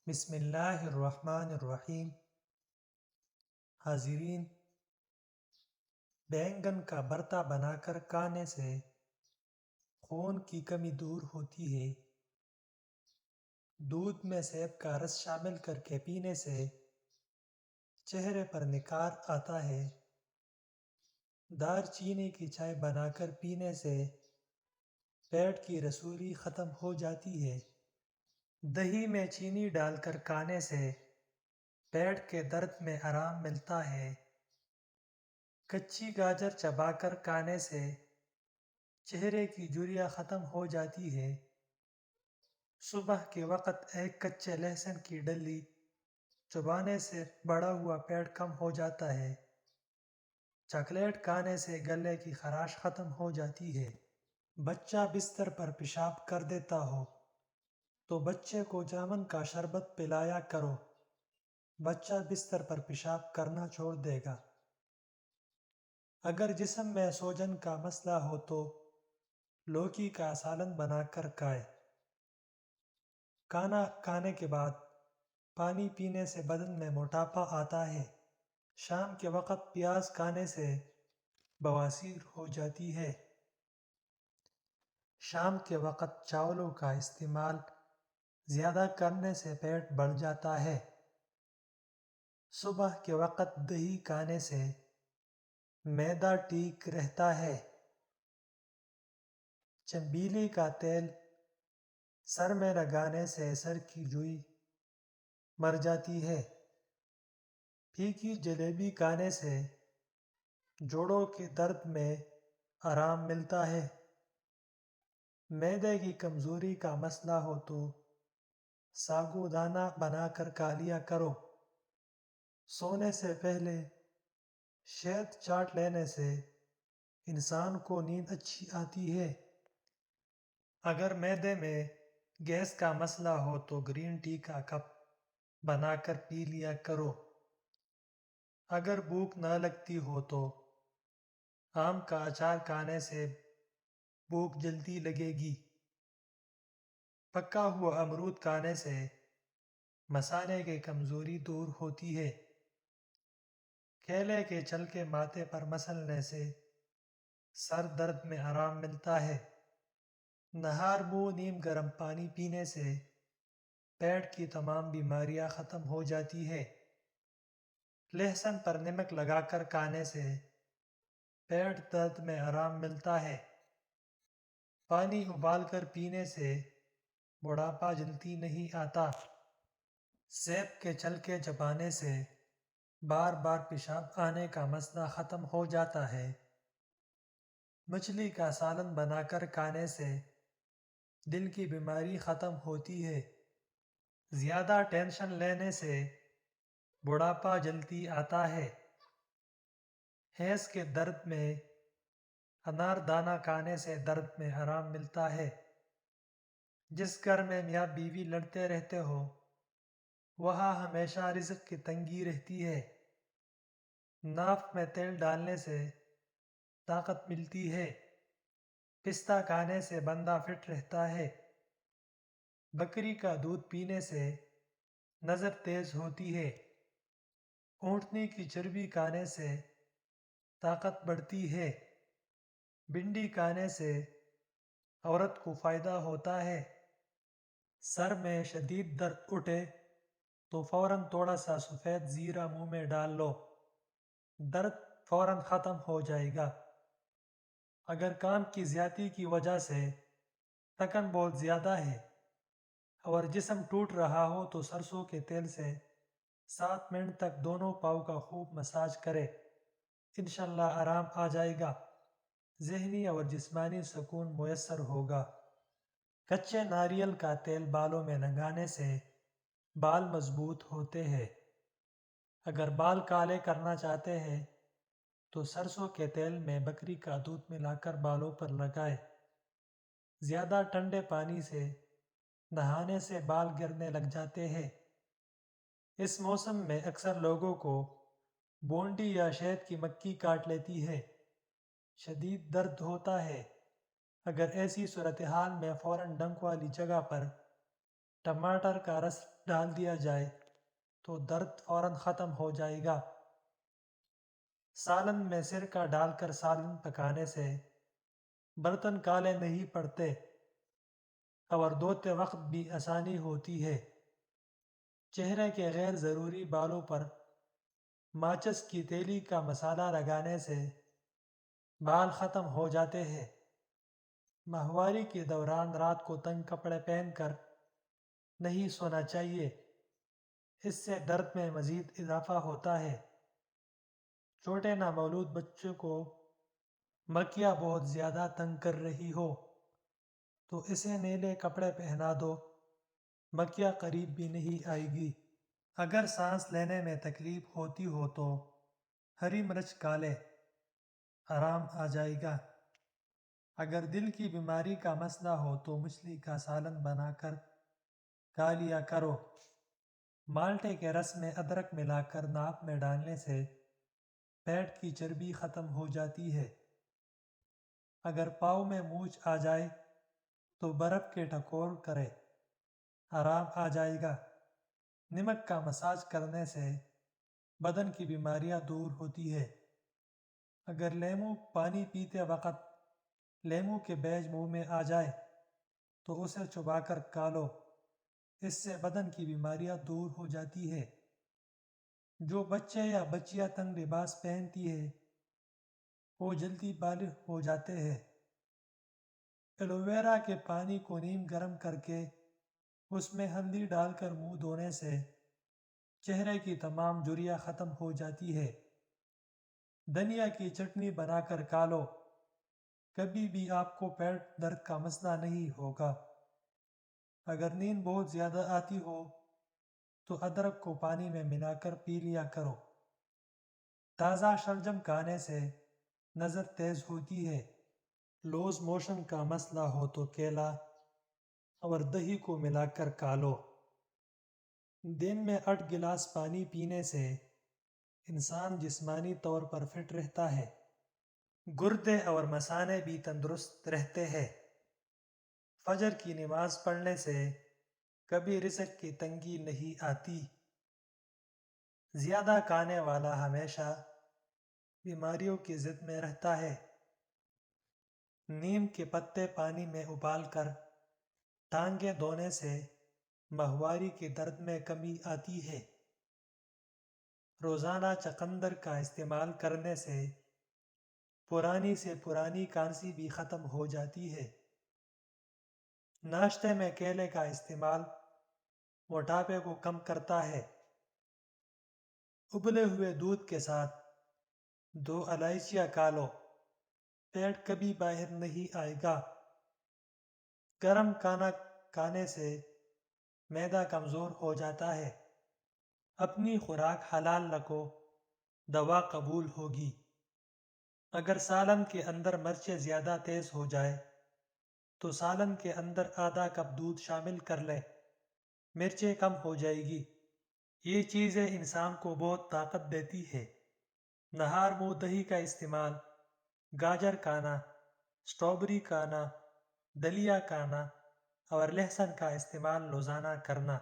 بسم اللہ الرحمن الرحیم۔ حاضرین، بینگن کا بھرتا بنا کر کھانے سے خون کی کمی دور ہوتی ہے۔ دودھ میں سیب کا رس شامل کر کے پینے سے چہرے پر نکھار آتا ہے۔ دار چینی کی چائے بنا کر پینے سے پیٹ کی رسولی ختم ہو جاتی ہے۔ دہی میں چینی ڈال کر کھانے سے پیٹ کے درد میں آرام ملتا ہے۔ کچی گاجر چبا کر کھانے سے چہرے کی جھریاں ختم ہو جاتی ہے۔ صبح کے وقت ایک کچے لہسن کی ڈلی چبانے سے بڑا ہوا پیٹ کم ہو جاتا ہے۔ چاکلیٹ کھانے سے گلے کی خراش ختم ہو جاتی ہے۔ بچہ بستر پر پیشاب کر دیتا ہو تو بچے کو جامن کا شربت پلایا کرو، بچہ بستر پر پیشاب کرنا چھوڑ دے گا۔ اگر جسم میں سوجن کا مسئلہ ہو تو لوکی کا سالن بنا کر کھائے۔ کھانا کھانے کے بعد پانی پینے سے بدن میں موٹاپا آتا ہے۔ شام کے وقت پیاز کھانے سے بواسیر ہو جاتی ہے۔ شام کے وقت چاولوں کا استعمال زیادہ کرنے سے پیٹ بڑھ جاتا ہے۔ صبح کے وقت دہی کھانے سے معدہ ٹھیک رہتا ہے۔ چنبیلی کا تیل سر میں لگانے سے سر کی جوئی مر جاتی ہے۔ پھیکی جلیبی کھانے سے جوڑوں کے درد میں آرام ملتا ہے۔ معدے کی کمزوری کا مسئلہ ہو تو ساگو دانہ بنا کر کھا لیا کرو۔ سونے سے پہلے شہد چاٹ لینے سے انسان کو نیند اچھی آتی ہے۔ اگر معدے میں گیس کا مسئلہ ہو تو گرین ٹی کا کپ بنا کر پی لیا کرو۔ اگر بھوک نہ لگتی ہو تو آم کا اچار کھانے سے بھوک جلدی لگے گی۔ پکا ہوا امرود کھانے سے مثانے کی کمزوری دور ہوتی ہے۔ کیلے کے چھلکے ماتھے پر مسلنے سے سر درد میں آرام ملتا ہے۔ نہار منہ نیم گرم پانی پینے سے پیٹ کی تمام بیماریاں ختم ہو جاتی ہے۔ لہسن پر نمک لگا کر کھانے سے پیٹ درد میں آرام ملتا ہے۔ پانی ابال کر پینے سے بڑھاپا جلدی نہیں آتا۔ سیب کے چھلکے چبانے سے بار بار پیشاب آنے کا مسئلہ ختم ہو جاتا ہے۔ مچھلی کا سالن بنا کر کھانے سے دل کی بیماری ختم ہوتی ہے۔ زیادہ ٹینشن لینے سے بڑھاپا جلدی آتا ہے۔ حیض کے درد میں انار دانہ کھانے سے درد میں آرام ملتا ہے۔ جس گھر میں میاں بیوی لڑتے رہتے ہو وہاں ہمیشہ رزق کی تنگی رہتی ہے۔ ناف میں تیل ڈالنے سے طاقت ملتی ہے۔ پستہ کھانے سے بندہ فٹ رہتا ہے۔ بکری کا دودھ پینے سے نظر تیز ہوتی ہے۔ اونٹنی کی چربی کھانے سے طاقت بڑھتی ہے۔ بھنڈی کھانے سے عورت کو فائدہ ہوتا ہے۔ سر میں شدید درد اٹھے تو فوراً تھوڑا سا سفید زیرہ منہ میں ڈال لو، درد فوراً ختم ہو جائے گا۔ اگر کام کی زیادتی کی وجہ سے تھکن بہت زیادہ ہے اور جسم ٹوٹ رہا ہو تو سرسوں کے تیل سے 7 منٹ تک دونوں پاؤں کا خوب مساج کرے، انشاءاللہ آرام آ جائے گا۔ ذہنی اور جسمانی سکون میسر ہوگا۔ کچے ناریل کا تیل بالوں میں لگانے سے بال مضبوط ہوتے ہیں۔ اگر بال کالے کرنا چاہتے ہیں تو سرسوں کے تیل میں بکری کا دودھ ملا کر بالوں پر لگائے۔ زیادہ ٹھنڈے پانی سے نہانے سے بال گرنے لگ جاتے ہیں۔ اس موسم میں اکثر لوگوں کو بونڈی یا شہد کی مکھی کاٹ لیتی ہے، شدید درد ہوتا ہے۔ اگر ایسی صورتحال میں فوراً ڈنک والی جگہ پر ٹماٹر کا رس ڈال دیا جائے تو درد فوراً ختم ہو جائے گا۔ سالن میں سرکہ ڈال کر سالن پکانے سے برتن کالے نہیں پڑتے اور دھوتے وقت بھی آسانی ہوتی ہے۔ چہرے کے غیر ضروری بالوں پر ماچس کی تیلی کا مسالہ لگانے سے بال ختم ہو جاتے ہیں۔ ماہواری کے دوران رات کو تنگ کپڑے پہن کر نہیں سونا چاہیے، اس سے درد میں مزید اضافہ ہوتا ہے۔ چھوٹے نامولود بچوں کو مکھیاں بہت زیادہ تنگ کر رہی ہو تو اسے نیلے کپڑے پہنا دو، مکھیاں قریب بھی نہیں آئے گی۔ اگر سانس لینے میں تکلیف ہوتی ہو تو ہری مرچ کھا لے، آرام آ جائے گا۔ اگر دل کی بیماری کا مسئلہ ہو تو مچھلی کا سالن بنا کر کھا لیا کرو۔ مالٹے کے رس میں ادرک ملا کر ناک میں ڈالنے سے پیٹ کی چربی ختم ہو جاتی ہے۔ اگر پاؤں میں مونچھ آ جائے تو برف کے ٹکور کرے، آرام آ جائے گا۔ نمک کا مساج کرنے سے بدن کی بیماریاں دور ہوتی ہے۔ اگر لیموں پانی پیتے وقت لیموں کے بیج منہ میں آ جائے تو اسے چبا کر کھا لو، اس سے بدن کی بیماریاں دور ہو جاتی ہے۔ جو بچے یا بچیاں تنگ لباس پہنتی ہے وہ جلدی بالغ ہو جاتے ہیں۔ ایلو ویرا کے پانی کو نیم گرم کر کے اس میں ہلدی ڈال کر منہ دھونے سے چہرے کی تمام جھریاں ختم ہو جاتی ہے۔ دھنیا کی چٹنی بنا کر کھا لو، کبھی بھی آپ کو پیٹ درد کا مسئلہ نہیں ہوگا۔ اگر نیند بہت زیادہ آتی ہو تو ادرک کو پانی میں ملا کر پی لیا کرو۔ تازہ شلجم کھانے سے نظر تیز ہوتی ہے۔ لوز موشن کا مسئلہ ہو تو کیلا اور دہی کو ملا کر کھا لو۔ دن میں 8 گلاس پانی پینے سے انسان جسمانی طور پر فٹ رہتا ہے، گردے اور مثانے بھی تندرست رہتے ہیں۔ فجر کی نماز پڑھنے سے کبھی رزق کی تنگی نہیں آتی۔ زیادہ کھانے والا ہمیشہ بیماریوں کی زد میں رہتا ہے۔ نیم کے پتے پانی میں ابال کر ٹانگیں دھونے سے ماہواری کے درد میں کمی آتی ہے۔ روزانہ چقندر کا استعمال کرنے سے پرانی سے پرانی کھانسی بھی ختم ہو جاتی ہے۔ ناشتے میں کیلے کا استعمال موٹاپے کو کم کرتا ہے۔ ابلے ہوئے دودھ کے ساتھ 2 الائچیاں کھا لو، پیٹ کبھی باہر نہیں آئے گا۔ گرم کھانا کھانے سے معدہ کمزور ہو جاتا ہے۔ اپنی خوراک حلال رکھو، دوا قبول ہوگی۔ اگر سالن کے اندر مرچیں زیادہ تیز ہو جائے تو سالن کے اندر آدھا کپ دودھ شامل کر لیں، مرچیں کم ہو جائے گی۔ یہ چیزیں انسان کو بہت طاقت دیتی ہے۔ نہار منہ دہی کا استعمال، گاجر کھانا، اسٹرابری کھانا، دلیا کھانا اور لہسن کا استعمال روزانہ کرنا۔